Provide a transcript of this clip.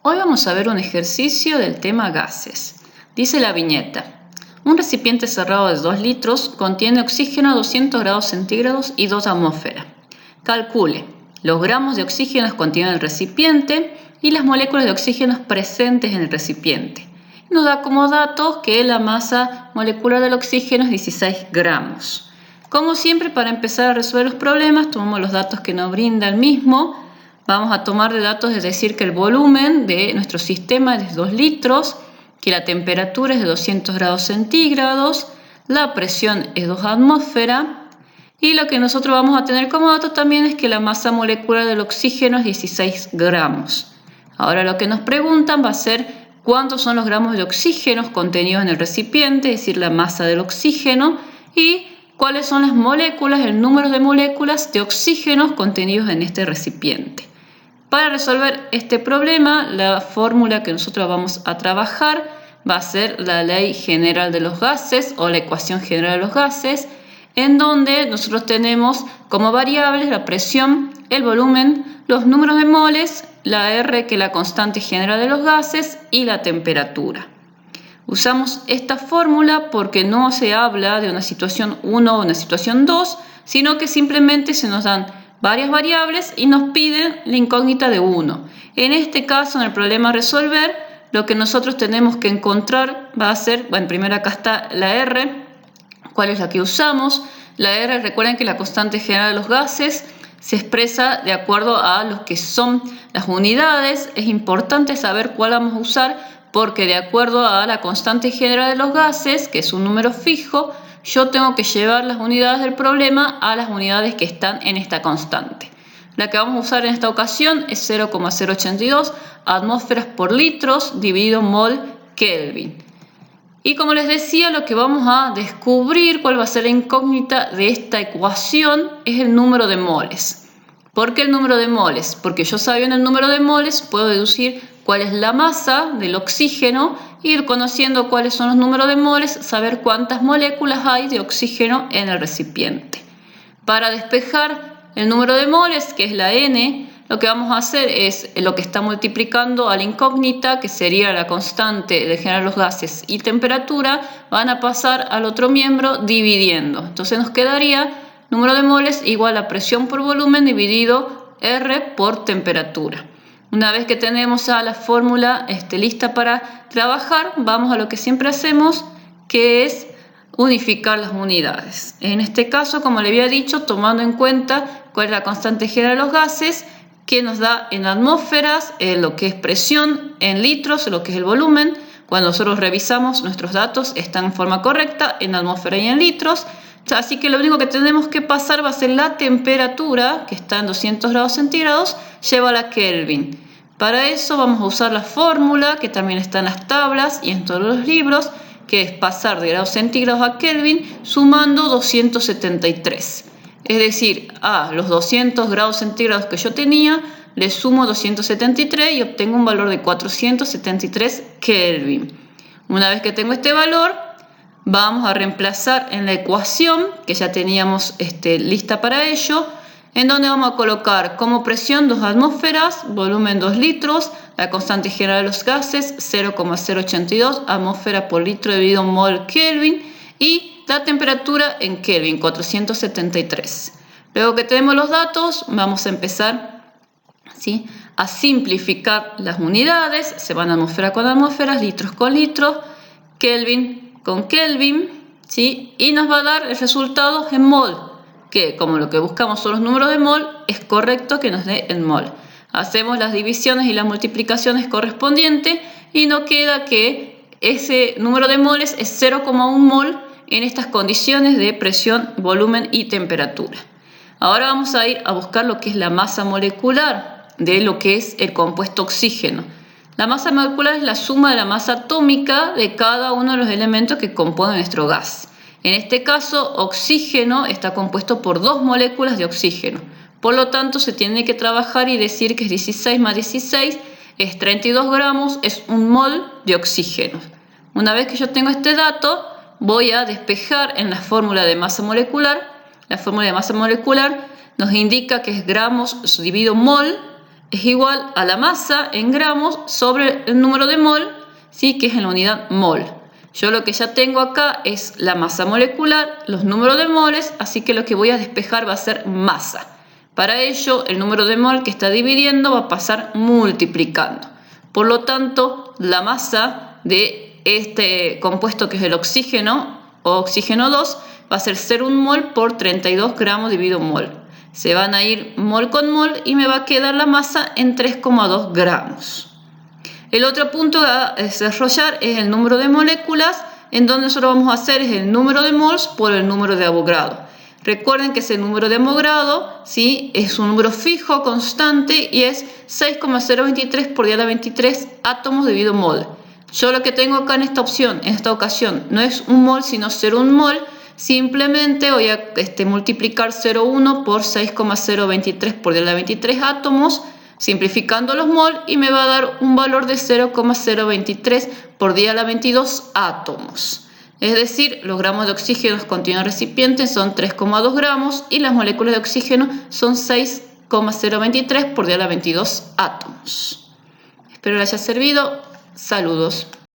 Hoy vamos a ver un ejercicio del tema gases. Dice la viñeta: un recipiente cerrado de 2 litros contiene oxígeno a 200 grados centígrados y 2 atmósferas. Calcule los gramos de oxígeno que contiene el recipiente y las moléculas de oxígeno presentes en el recipiente. Nos da como datos que la masa molecular del oxígeno es 16 gramos. Como siempre, para empezar a resolver los problemas, tomamos los datos que nos brinda el mismo. Vamos a tomar de datos, es decir, que el volumen de nuestro sistema es de 2 litros, que la temperatura es de 200 grados centígrados, la presión es 2 atmósferas, y lo que nosotros vamos a tener como dato también es que la masa molecular del oxígeno es 16 gramos. Ahora lo que nos preguntan va a ser cuántos son los gramos de oxígeno contenidos en el recipiente, es decir, la masa del oxígeno, y cuáles son las moléculas, el número de moléculas de oxígeno contenidos en este recipiente. Para resolver este problema, la fórmula que nosotros vamos a trabajar va a ser la ley general de los gases o la ecuación general de los gases, en donde nosotros tenemos como variables la presión, el volumen, los números de moles, la R, que es la constante general de los gases, y la temperatura. Usamos esta fórmula porque no se habla de una situación 1 o una situación 2, sino que simplemente se nos dan varias variables y nos piden la incógnita de 1. En este caso, en el problema a resolver, lo que nosotros tenemos que encontrar va a ser, bueno, primero acá está la R. ¿Cuál es la que usamos? La R, recuerden que la constante general de los gases se expresa de acuerdo a lo que son las unidades. Es importante saber cuál vamos a usar porque de acuerdo a la constante general de los gases, que es un número fijo, yo tengo que llevar las unidades del problema a las unidades que están en esta constante. La que vamos a usar en esta ocasión es 0,082 atmósferas por litros dividido mol Kelvin. Y como les decía, lo que vamos a descubrir, cuál va a ser la incógnita de esta ecuación, es el número de moles. ¿Por qué el número de moles? Porque yo sabiendo el número de moles puedo deducir cuál es la masa del oxígeno y conociendo cuáles son los números de moles, saber cuántas moléculas hay de oxígeno en el recipiente. Para despejar el número de moles, que es la N, lo que vamos a hacer es lo que está multiplicando a la incógnita, que sería la constante de generar los gases y temperatura, van a pasar al otro miembro dividiendo. Entonces nos quedaría número de moles igual a presión por volumen dividido R por temperatura. Una vez que tenemos ya la fórmula lista para trabajar, vamos a lo que siempre hacemos, que es unificar las unidades. En este caso, como le había dicho, tomando en cuenta cuál es la constante general de los gases, que nos da en atmósferas lo que es presión, en litros lo que es el volumen. Cuando nosotros revisamos nuestros datos están en forma correcta en atmósfera y en litros. Así que lo único que tenemos que pasar va a ser la temperatura, que está en 200 grados centígrados, lleva a Kelvin. Para eso vamos a usar la fórmula, que también está en las tablas y en todos los libros, que es pasar de grados centígrados a Kelvin sumando 273. Es decir, a los 200 grados centígrados que yo tenía, le sumo 273 y obtengo un valor de 473 Kelvin. Una vez que tengo este valor, vamos a reemplazar en la ecuación, que ya teníamos lista para ello, en donde vamos a colocar como presión 2 atmósferas, volumen 2 litros, la constante general de los gases 0,082 atmósfera por litro dividido mol Kelvin y la temperatura en Kelvin, 473. Luego que tenemos los datos, vamos a empezar a simplificar las unidades. Se van atmósfera con atmósferas, litros con litros, Kelvin con Kelvin, y nos va a dar el resultado en mol, que como lo que buscamos son los números de mol, es correcto que nos dé en mol. Hacemos las divisiones y las multiplicaciones correspondientes y nos queda que ese número de moles es 0,1 mol en estas condiciones de presión, volumen y temperatura. Ahora vamos a ir a buscar lo que es la masa molecular de lo que es el compuesto oxígeno. La masa molecular es la suma de la masa atómica de cada uno de los elementos que componen nuestro gas. En este caso, oxígeno está compuesto por 2 moléculas de oxígeno. Por lo tanto, se tiene que trabajar y decir que es 16 más 16 es 32 gramos, es un mol de oxígeno. Una vez que yo tengo este dato, voy a despejar en la fórmula de masa molecular. La fórmula de masa molecular nos indica que es gramos dividido mol. es igual a la masa en gramos sobre el número de mol, ¿sí? Que es en la unidad mol. Yo lo que ya tengo acá es la masa molecular, los números de moles, así que lo que voy a despejar va a ser masa. Para ello, el número de mol que está dividiendo va a pasar multiplicando. Por lo tanto, la masa de este compuesto que es el oxígeno o oxígeno 2 va a ser 0,1 mol por 32 gramos dividido mol. Se van a ir mol con mol y me va a quedar la masa en 3,2 gramos. El otro punto a desarrollar es el número de moléculas, en donde nosotros vamos a hacer es el número de mols por el número de Avogadro. Recuerden que ese número de Avogadro, ¿sí? Es un número fijo, constante, y es 6,023 por 10 a la 23 átomos dividido mol. Yo lo que tengo acá en esta opción, en esta ocasión, no es un mol, sino 0,1 mol. Simplemente voy a multiplicar 0,1 por 6,023 por 10 a la 23 átomos, simplificando los mol, y me va a dar un valor de 0,023 por 10 a la 22 átomos. Es decir, los gramos de oxígeno contenidos en el recipiente son 3,2 gramos y las moléculas de oxígeno son 6,023 por 10 a la 22 átomos. Espero les haya servido. Saludos.